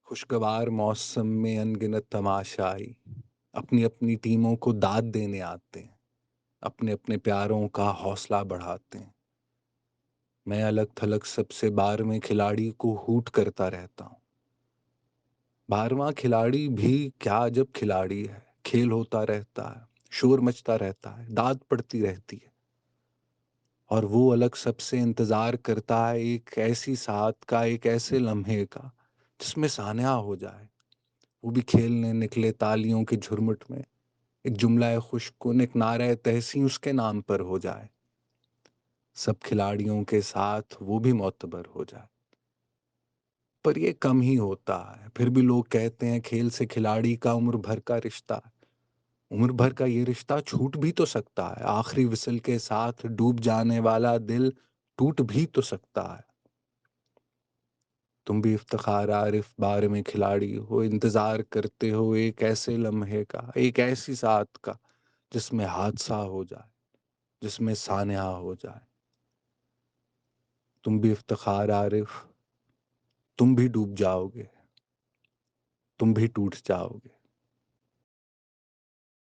خوشگوار موسم میں ان گنت تماشائی اپنی اپنی ٹیموں کو داد دینے آتے ہیں، اپنے اپنے پیاروں کا حوصلہ بڑھاتے ہیں۔ میں الگ تھلگ سب سے 12ویں کھلاڑی کو ہوٹ کرتا رہتا ہوں۔ 12واں کھلاڑی بھی کیا عجب کھلاڑی ہے، کھیل ہوتا رہتا ہے، شور مچتا رہتا ہے، داد پڑتی رہتی ہے، اور وہ الگ سب سے انتظار کرتا ہے ایک ایسی ساتھ کا، ایک ایسے لمحے کا جس میں سانحہ ہو جائے، وہ بھی کھیلنے نکلے تالیوں کے جھرمٹ میں، ایک جملہ خوش کن، ایک نعرہ تحسین اس کے نام پر ہو جائے، سب کھلاڑیوں کے ساتھ وہ بھی معتبر ہو جائے۔ پر یہ کم ہی ہوتا ہے، پھر بھی لوگ کہتے ہیں کھیل سے کھلاڑی کا عمر بھر کا رشتہ ہے۔ عمر بھر کا یہ رشتہ چھوٹ بھی تو سکتا ہے، آخری وسل کے ساتھ ڈوب جانے والا دل ٹوٹ بھی تو سکتا ہے۔ تم بھی افتخار عارف 12ویں کھلاڑی ہو، انتظار کرتے ہو ایک ایسے لمحے کا، ایک ایسی ساتھ کا جس میں حادثہ ہو جائے، جس میں سانحہ ہو جائے۔ تم بھی افتخار عارف، تم بھی ڈوب جاؤ گے، تم بھی ٹوٹ جاؤ گے۔